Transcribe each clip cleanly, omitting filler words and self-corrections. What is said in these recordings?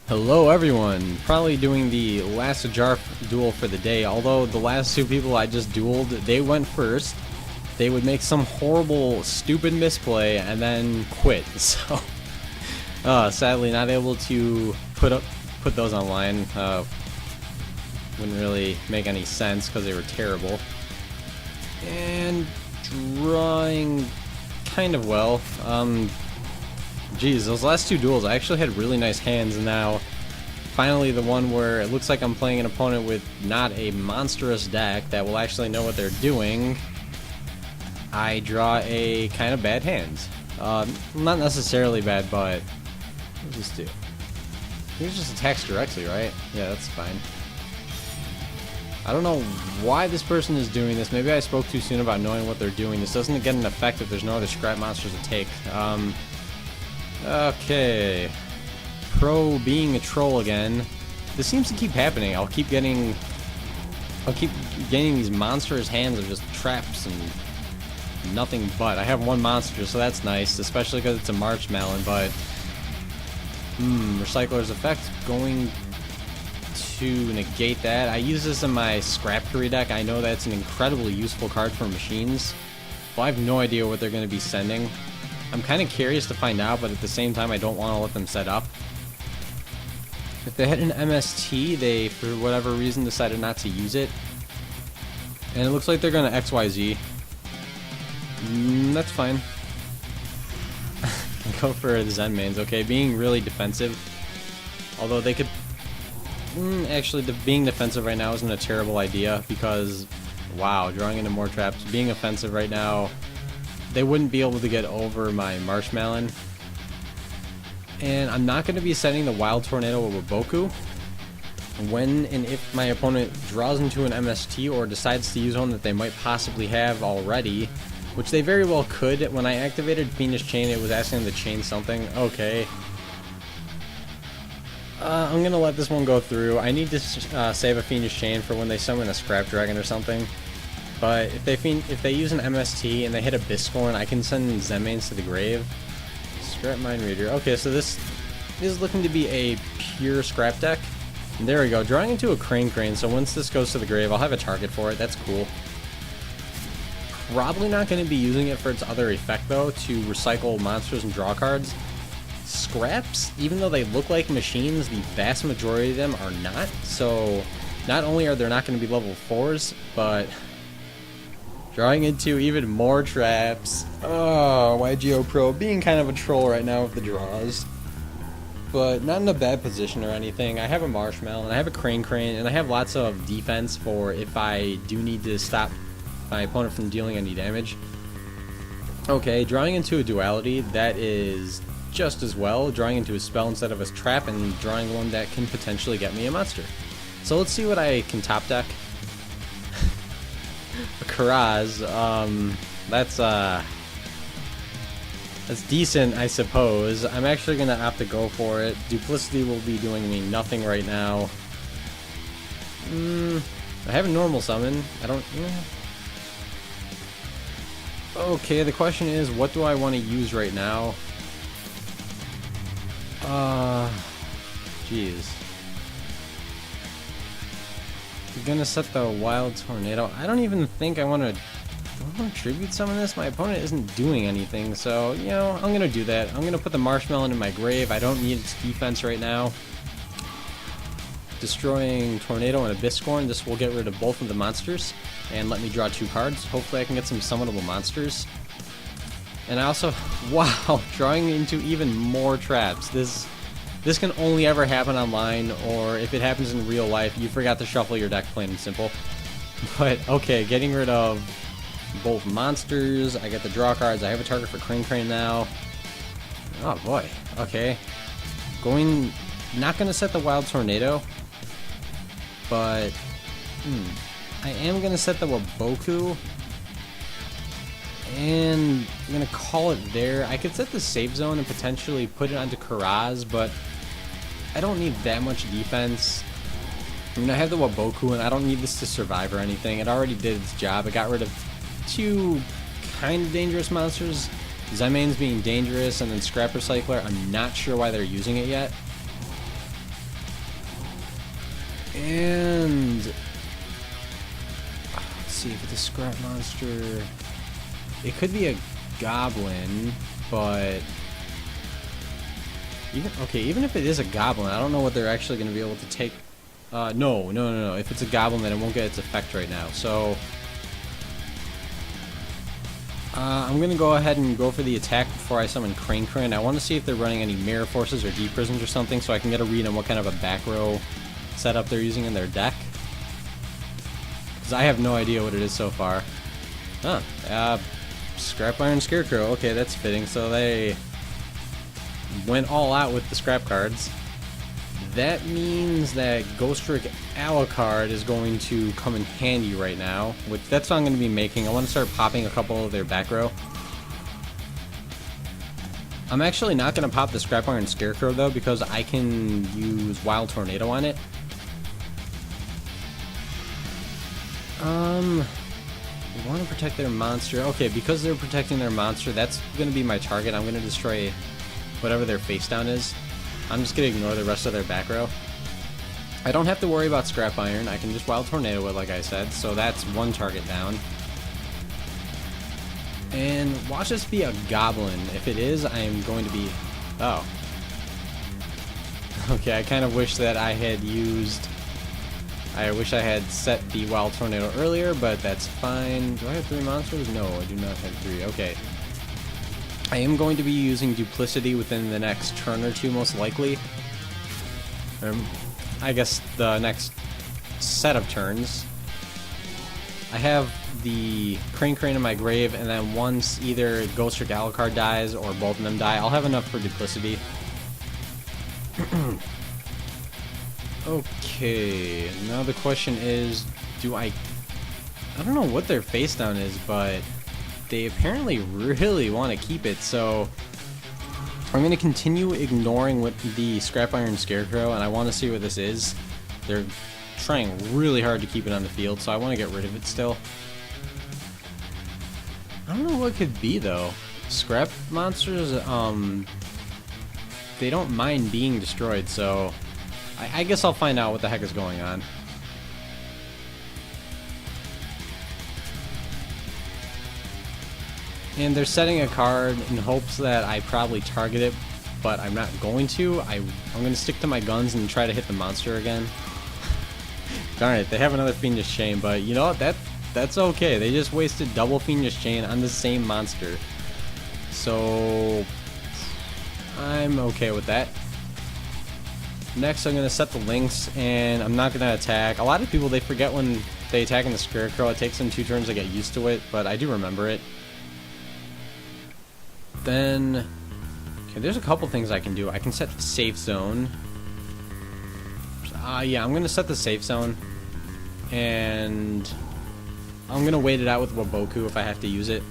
Hello everyone, probably doing the last Ajar duel for the day, although the last two people I just dueled, they went first. They would make some horrible, stupid misplay and then quit, so sadly not able to put those online. Wouldn't really make any sense because they were terrible. And drawing kind of well. Geez, those last two duels, I actually had really nice hands, and now finally the one where it looks like I'm playing an opponent with not a monstrous deck that will actually know what they're doing. I draw a kind of bad hand. Not necessarily bad, but what does this do? He just attacks directly, right? Yeah, that's fine. I don't know why this person is doing this. Maybe I spoke too soon about knowing what they're doing. This doesn't get an effect if there's no other scrap monsters to take. Okay. Pro being a troll again. This seems to keep happening. I'll keep getting these monstrous hands of just traps and nothing but. I have one monster, so that's nice, especially because it's a marshmallow, but Recycler's Effect going to negate that. I use this in my scrap curry deck. I know that's an incredibly useful card for machines, but I have no idea what they're going to be sending. I'm kind of curious to find out, but at the same time I don't want to let them set up. If they had an MST, they, for whatever reason, decided not to use it. And it looks like they're going to XYZ. That's fine. Go for the Zen mains. Okay, being really defensive. Although they could... actually, being defensive right now isn't a terrible idea, because, wow, drawing into more traps. Being offensive right now, they wouldn't be able to get over my marshmallow. And I'm not going to be setting the Wild Tornado with Boku. When and if my opponent draws into an MST or decides to use one that they might possibly have already, which they very well could. When I activated Fiendish Chain, it was asking them to chain something. Okay. I'm going to let this one go through. I need to save a Fiendish Chain for when they summon a Scrap Dragon or something. But if they use an MST and they hit a Biscorn, I can send Zenmains to the grave. Scrap Mind Reader. Okay, so this is looking to be a pure scrap deck. And there we go, drawing into a Crane, so once this goes to the grave, I'll have a target for it. That's cool. Probably not going to be using it for its other effect, though, to recycle monsters and draw cards. Scraps, even though they look like machines, the vast majority of them are not. So, not only are they not going to be level 4s, but... drawing into even more traps. Oh, Ygopro being kind of a troll right now with the draws. But not in a bad position or anything. I have a Marshmallow, and I have a Crane, and I have lots of defense for if I do need to stop my opponent from dealing any damage. Okay, drawing into a duality, that is just as well. Drawing into a spell instead of a trap, and drawing one that can potentially get me a monster. So let's see what I can top deck. Karaz, that's decent, I suppose. I'm actually gonna opt to go for it. Duplicity will be doing me nothing right now. I have a normal summon. I don't... Okay, the question is, what do I want to use right now? Jeez. You're gonna set the Wild Tornado. I don't even think I want to... do I want to tribute summon this? My opponent isn't doing anything, so, you know, I'm gonna do that. I'm gonna put the Marshmallow in my grave. I don't need its defense right now. Destroying Tornado and a Biscorn. This will get rid of both of the monsters and let me draw 2 cards. Hopefully I can get some summonable monsters. And I also... wow! Drawing into even more traps. This can only ever happen online, or if it happens in real life, you forgot to shuffle your deck, plain and simple. But, okay, getting rid of both monsters. I get the draw cards. I have a target for Crane now. Oh, boy. Okay. Not going to set the Wild Tornado, but I am going to set the Waboku, and I'm going to call it there. I could set the Save Zone and potentially put it onto Karaz, but I don't need that much defense. I mean, I have the Waboku, and I don't need this to survive or anything. It already did its job. It got rid of 2 kind of dangerous monsters. Zenmains being dangerous, and then Scrap Recycler. I'm not sure why they're using it yet. And let's see if it's a scrap monster. It could be a goblin, but even if it is a goblin, I don't know what they're actually going to be able to take. No. If it's a goblin, then it won't get its effect right now. So I'm going to go ahead and go for the attack before I summon Crane. I want to see if they're running any mirror forces or deep prisons or something, so I can get a read on what kind of a back row setup they're using in their deck. Because I have no idea what it is so far. Scrap Iron Scarecrow. Okay, that's fitting. So they went all out with the scrap cards. That means that Ghostrick Alucard is going to come in handy right now. That's what I'm going to be making. I want to start popping a couple of their back row. I'm actually not going to pop the Scrap Iron Scarecrow though, because I can use Wild Tornado on it. We want to protect their monster. Okay, because they're protecting their monster, that's going to be my target. I'm going to destroy whatever their face down is. I'm just going to ignore the rest of their back row. I don't have to worry about Scrap Iron. I can just Wild Tornado it, like I said. So that's one target down. And watch this be a goblin. If it is, I am going to be... Oh. Okay, I kind of wish that I had used... I wish I had set the Wild Tornado earlier, but that's fine. Do I have 3 monsters? No, I do not have 3. Okay. I am going to be using Duplicity within the next turn or two, most likely. I guess the next set of turns. I have the Crane in my grave, and then once either Ghostrick Alucard dies or both of them die, I'll have enough for Duplicity. Okay, now the question is, I don't know what their face down is, but they apparently really want to keep it, so I'm going to continue ignoring what the Scrap Iron Scarecrow, and I want to see what this is. They're trying really hard to keep it on the field, so I want to get rid of it still. I don't know what it could be, though. Scrap monsters, they don't mind being destroyed, so I guess I'll find out what the heck is going on. And they're setting a card in hopes that I probably target it, but I'm not going to. I'm going to stick to my guns and try to hit the monster again. Darn it, they have another Fiendish Chain, but you know what? That's okay. They just wasted double Fiendish Chain on the same monster. So I'm okay with that. Next, I'm going to set the links, and I'm not going to attack. A lot of people, they forget when they attack in the Scarecrow. It takes them 2 turns to get used to it, but I do remember it. Then, okay, there's a couple things I can do. I can set the safe zone. Yeah, I'm going to set the safe zone, and I'm going to wait it out with Waboku if I have to use it.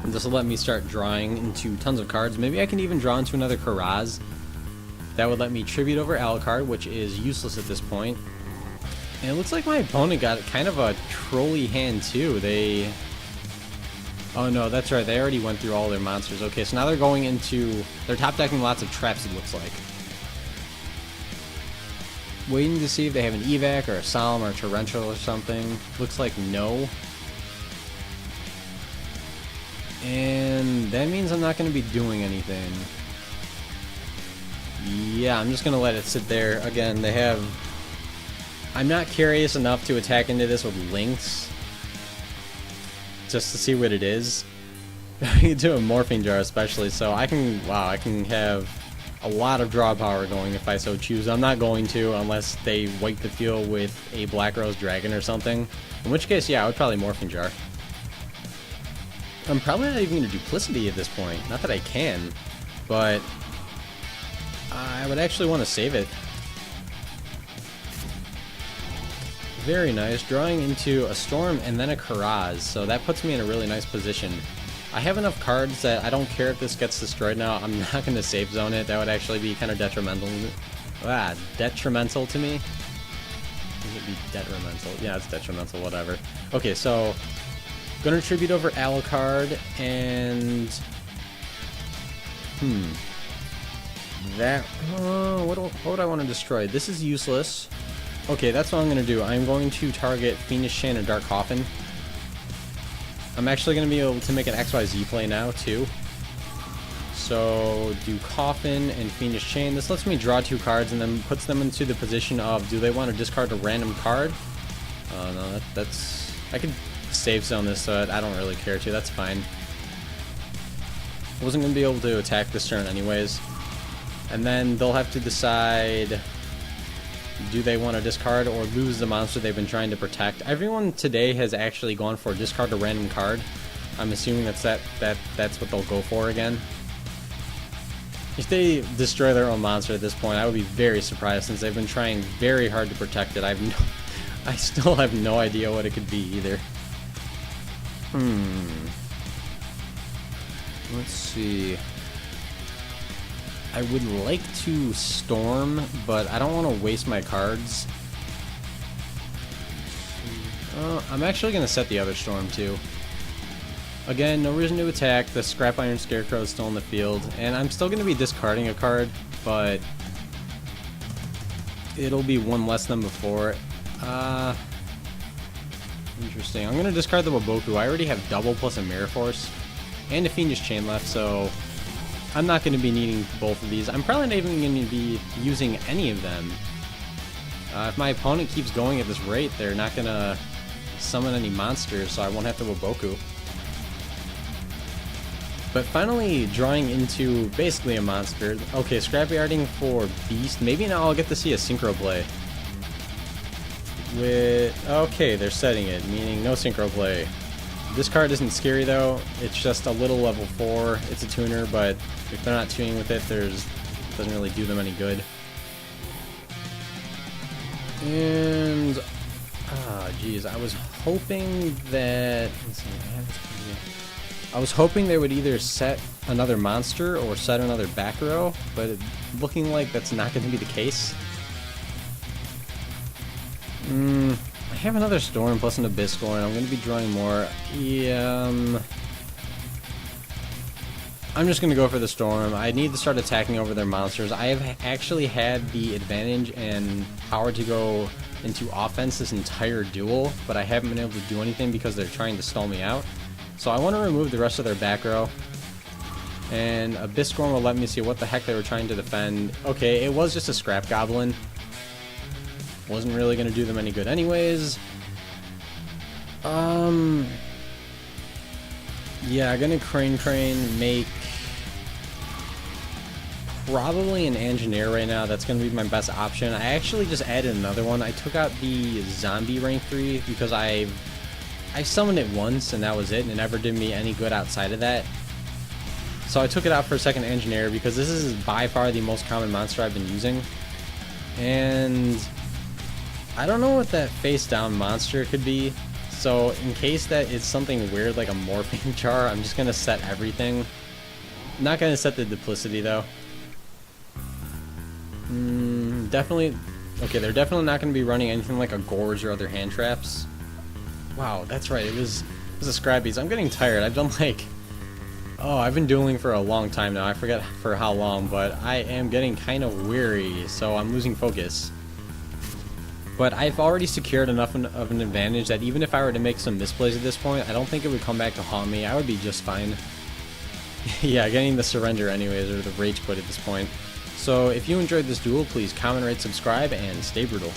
And this will let me start drawing into tons of cards. Maybe I can even draw into another Karaz. That would let me tribute over Alucard, which is useless at this point. And it looks like my opponent got kind of a trolly hand too. Oh no, that's right, they already went through all their monsters. Okay, so now they're going into... They're top decking lots of traps, it looks like. Waiting to see if they have an evac or a solemn or a torrential or something. Looks like no. And that means I'm not going to be doing anything. Yeah, I'm just going to let it sit there. Again, they have... I'm not curious enough to attack into this with links. Just to see what it is. I can do a Morphing Jar especially, so I can... Wow, I can have a lot of draw power going if I so choose. I'm not going to unless they wipe the field with a Black Rose Dragon or something. In which case, yeah, I would probably Morphing Jar. I'm probably not even going to Duplicity at this point. Not that I can, but... I would actually want to save it. Very nice. Drawing into a Storm and then a Karaz, so that puts me in a really nice position. I have enough cards that I don't care if this gets destroyed now. I'm not going to safe zone it. That would actually be kind of detrimental. Detrimental to me? Would it be detrimental? Yeah, it's detrimental, whatever. Okay, so... Gonna tribute over Alucard, and... That... what would I want to destroy? This is useless. Okay, that's what I'm going to do. I'm going to target Fiendish Chain and Dark Coffin. I'm actually going to be able to make an XYZ play now, too. So, do Coffin and Fiendish Chain. This lets me draw 2 cards and then puts them into the position of, do they want to discard a random card? No, that's... I could save zone this, so I don't really care to. That's fine. I wasn't going to be able to attack this turn anyways. And then they'll have to decide, do they want to discard or lose the monster they've been trying to protect? Everyone today has actually gone for discard a random card. I'm assuming that's what they'll go for again. If they destroy their own monster at this point, I would be very surprised since they've been trying very hard to protect it. I still have no idea what it could be either. Let's see. I would like to Storm, but I don't want to waste my cards. I'm actually going to set the other Storm too. Again, no reason to attack. The Scrap Iron Scarecrow is still in the field, and I'm still going to be discarding a card, but it'll be 1 less than before. Interesting. I'm going to discard the Waboku. I already have double plus a Mirror Force and a Fiendish Chain left, so I'm not going to be needing both of these. I'm probably not even going to be using any of them. If my opponent keeps going at this rate, they're not going to summon any monsters, so I won't have to Waboku. But finally drawing into basically a monster. Okay, Scrapyarding for Beast. Maybe now I'll get to see a Synchro play. Okay, they're setting it, meaning no Synchro play. This card isn't scary though, it's just a little level 4. It's a tuner, but if they're not tuning with it, doesn't really do them any good. And geez, I was hoping that, let's see, I was hoping they would either set another monster or set another back row, but it's looking like that's not going to be the case. I have another Storm plus an Abyssal, and I'm going to be drawing more. Yeah, I'm just going to go for the Storm. I need to start attacking over their monsters. I have actually had the advantage and power to go into offense this entire duel, but I haven't been able to do anything because they're trying to stall me out. So I want to remove the rest of their back row. And Abyssal will let me see what the heck they were trying to defend. Okay, it was just a Scrap Goblin. Wasn't really going to do them any good anyways. Yeah, gonna Crane, make probably an Engineer right now. That's gonna be my best option. I actually just added another one. I took out the Zombie rank 3 because I summoned it once and that was it, and it never did me any good outside of that. So I took it out for a second Engineer because this is by far the most common monster I've been using. And I don't know what that face down monster could be. So in case that it's something weird like a Morphing Char, I'm just going to set everything. Not going to set the Duplicity though. Definitely. Okay, they're definitely not going to be running anything like a Gorge or other hand traps. Wow, that's right. It was a Scrappies. I'm getting tired. I've done like... Oh, I've been dueling for a long time now. I forget for how long, but I am getting kind of weary, so I'm losing focus. But I've already secured enough of an advantage that even if I were to make some misplays at this point, I don't think it would come back to haunt me. I would be just fine. Yeah, getting the surrender anyways, or the rage quit at this point. So if you enjoyed this duel, please comment, rate, subscribe, and stay brutal.